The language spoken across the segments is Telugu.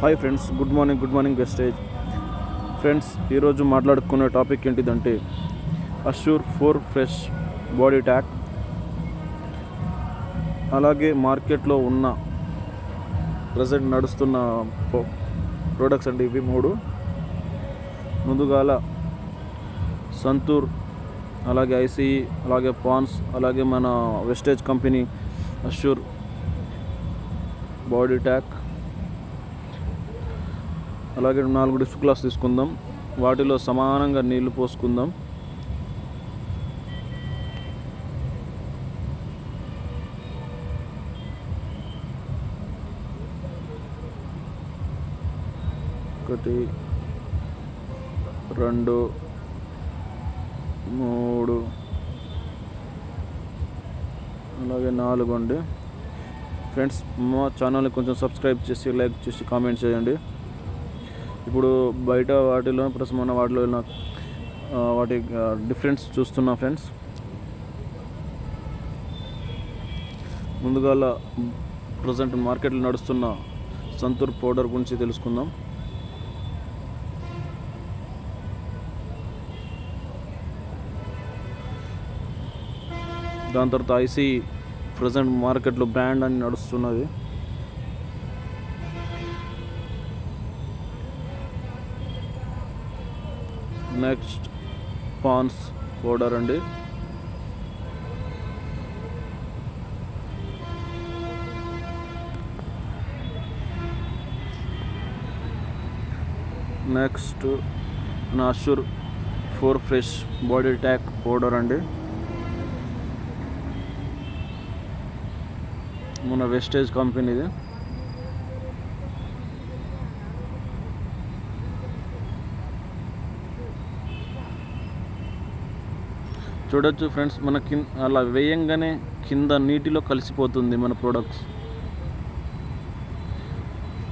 Hi friends, good morning Vestige friends. ఈరోజు మాట్లాడుకునే టాపిక్ ఏంటిదంటే అష్యూర్ 4 ఫ్రెష్ బాడీ ట్యాక్, అలాగే మార్కెట్లో ఉన్న ప్రజెంట్ నడుస్తున్న ప్రోడక్ట్స్ అండి. ఇవి 3 ముందుగాల సంతూర్, అలాగే ఐసీఈ, అలాగే పాన్స్, అలాగే మన వెస్టేజ్ కంపెనీ అష్యూర్ బాడీ ట్యాక్, అలాగే 4 డిస్క్ గ్లాస్ తీసుకుందాం. వాటిలో సమానంగా నీళ్లు పోసుకుందాం. ఒకటి, 2, 3, అలాగే 4 అండి. ఫ్రెండ్స్, మా ఛానల్ని కొంచెం సబ్స్క్రైబ్ చేసి, లైక్ చేసి, కామెంట్ చేయండి. ఇప్పుడు బయట వాటిలో ప్లస్ మన వాటిలో వాటి డిఫరెన్స్ చూస్తున్నా ఫ్రెండ్స్. ముందుగా ప్రజెంట్ మార్కెట్లో నడుస్తున్న సంతూర్ పౌడర్ గురించి తెలుసుకుందాం. దాని తర్వాత ఐసీఈ ప్రజెంట్ మార్కెట్లో బ్రాండ్ అని నడుస్తున్నది. నెక్స్ట్ పాన్స్ పౌడర్ అండి. నెక్స్ట్ అష్యూర్ 4 ఫ్రెష్ బాడీ ట్యాక్ పౌడర్ అండి. మన వెస్టేజ్ కంపెనీది. చూడొచ్చు ఫ్రెండ్స్, మన అలా వేయంగానే కింద నీటిలో కలిసిపోతుంది మన ప్రోడక్ట్స్.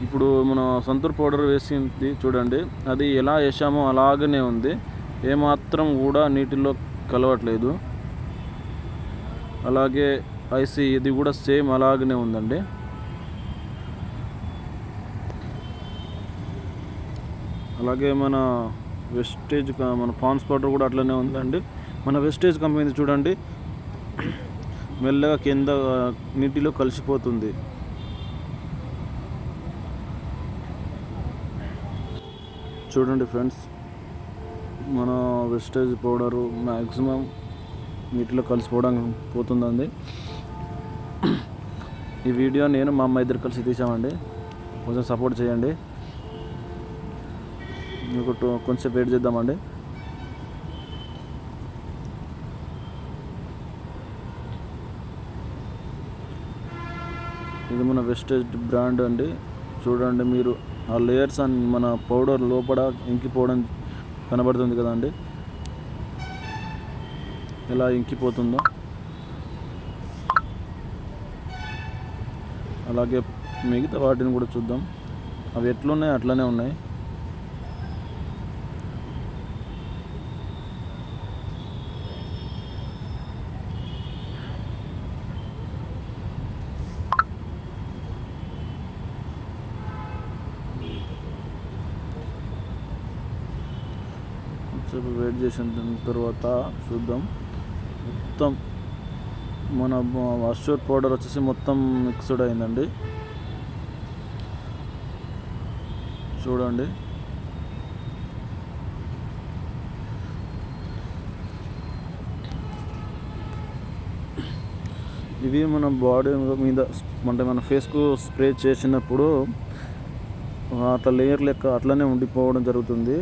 ఇప్పుడు మన సంతూర్ పౌడర్ వేసింది చూడండి, అది ఎలా వేసామో అలాగనే ఉంది, ఏమాత్రం కూడా నీటిలో కలవట్లేదు. అలాగే ఐసీ ఇది కూడా సేమ్ అలాగనే ఉందండి. అలాగే మన వెస్టేజ్ మన పాన్స్ పౌడర్ కూడా అట్లనే ఉందండి. మన వెస్టేజ్ కంపెనీ చూడండి, మెల్లగా కింద నీటిలో కలిసిపోతుంది. చూడండి ఫ్రెండ్స్, మన వెస్టేజ్ పౌడరు మ్యాక్సిమం నీటిలో కలిసిపోవడానికి పోతుందండి. ఈ వీడియో నేను మా అమ్మ ఇద్దరు కలిసి తీసామండి. కొంచెం సపోర్ట్ చేయండి. మీకు కొంచెం వెయిట్ చేద్దామండి. ఇది మన వెస్టేజ్ బ్రాండ్ అండి. చూడండి మీరు, ఆ లేయర్స్ అని మన పౌడర్ లోపల ఇంకిపోవడం కనబడుతుంది కదండి, ఎలా ఇంకిపోతుందో. అలాగే మిగతా వాటిని కూడా చూద్దాం. అవి ఎట్లున్నాయి అట్లనే ఉన్నాయి. వెయిట్ చేసిన తర్వాత చూద్దాం. మొత్తం మన అష్యూర్ పౌడర్ వచ్చేసి మొత్తం మిక్స్డ్ అయిందండి. చూడండి, ఇవి మన బాడీ మీద అంటే మన ఫేస్కు స్ప్రే చేసినప్పుడు అట్లా లేయర్ లెక్క అట్లనే ఉండిపోవడం జరుగుతుంది.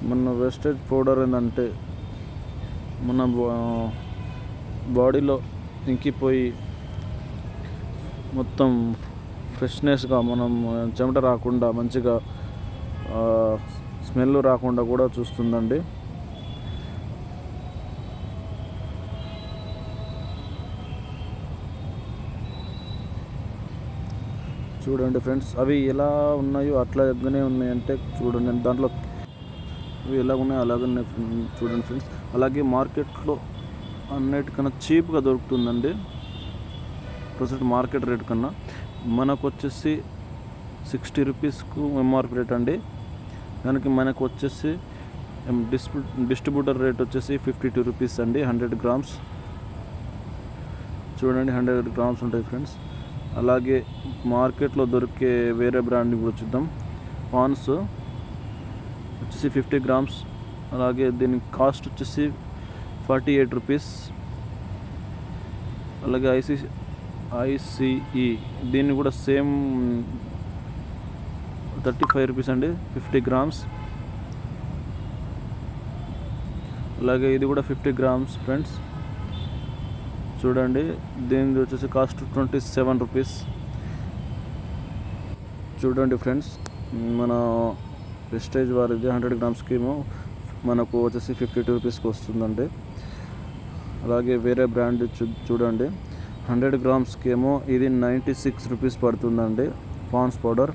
మన వెస్టేజ్ పౌడర్ ఏంటంటే మన బాడీలో ఇంకిపోయి మొత్తం ఫ్రెష్నెస్గా, మనం చెమట రాకుండా మంచిగా స్మెల్ రాకుండా కూడా చూస్తుందండి. చూడండి ఫ్రెండ్స్, అవి ఎలా ఉన్నాయో అట్లాగనే ఉన్నాయంటే చూడండి, దాంట్లో ఇవి ఎలా ఉన్నాయి అలాగనే చూడండి ఫ్రెండ్స్. అలాగే మార్కెట్లో అన్నిటికన్నా చీప్గా దొరుకుతుందండి. ప్రజెంట్ మార్కెట్ రేట్ కన్నా మనకు వచ్చేసి 60 రూపీస్కు ఎంఆర్పి రేట్ అండి. దానికి మనకు వచ్చేసి డిస్ట్రిబ్యూటర్ రేట్ వచ్చేసి 52 రూపీస్ అండి. 100 గ్రామ్స్ చూడండి, 100 గ్రామ్స్ ఉంటాయి ఫ్రెండ్స్. అలాగే మార్కెట్లో దొరికే వేరే బ్రాండ్ కూడా చూద్దాం. పాన్స్ వచ్చేసి 50 గ్రామ్స్. అలాగే దీని కాస్ట్ వచ్చేసి 48 రూపీస్. అలాగే ఐసిఈ దీన్ని కూడా సేమ్ 35 రూపీస్ అండి, 50 గ్రామ్స్. అలాగే ఇది కూడా 50 గ్రామ్స్ ఫ్రెండ్స్. చూడండి, దీని వచ్చేసి కాస్ట్ 27 రూపీస్. చూడండి ఫ్రెండ్స్, మన వెస్టేజ్ వారిది 100 గ్రామ్స్కి ఏమో మనకు వచ్చేసి 52 రూపీస్కి వస్తుందండి. అలాగే వేరే బ్రాండ్ చూడండి, 100 గ్రామ్స్కి ఏమో ఇది 96 రూపీస్ పడుతుందండి పాన్స్ పౌడర్.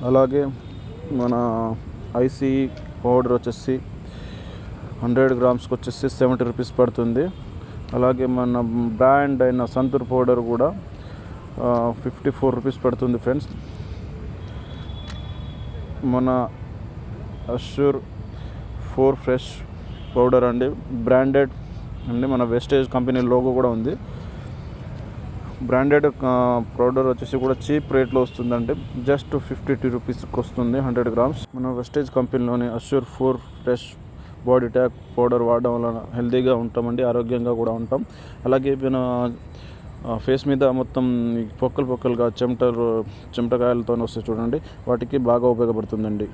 అలాగే మన ఐసిఈ పౌడర్ వచ్చేసి 100 గ్రామ్స్కి వచ్చేసి 70 రూపీస్ పడుతుంది. అలాగే మన బ్రాండ్ అయిన సంతూర్ పౌడర్ కూడా 54 రూపీస్ పడుతుంది ఫ్రెండ్స్. మన అష్యూర్ 4 ఫ్రెష్ పౌడర్ అండి, బ్రాండెడ్ అండి, మన వెస్టేజ్ కంపెనీ లోగో కూడా ఉంది. బ్రాండెడ్ పౌడర్ వచ్చేసి కూడా చీప్ రేట్లో వస్తుందండి, జస్ట్ 52 రూపీస్కి వస్తుంది 100 గ్రామ్స్. మన వెస్టేజ్ కంపెనీలోని అష్యూర్ 4 ఫ్రెష్ బాడీ ట్యాక్ పౌడర్ వాడడం వలన హెల్తీగా ఉంటామండి, ఆరోగ్యంగా కూడా ఉంటాం. అలాగే మన ఫేస్ మీద మొత్తం పొక్కలుగా చెమటకాయలతో వస్తాయి చూడండి, వాటికి బాగా ఉపయోగపడుతుందండి.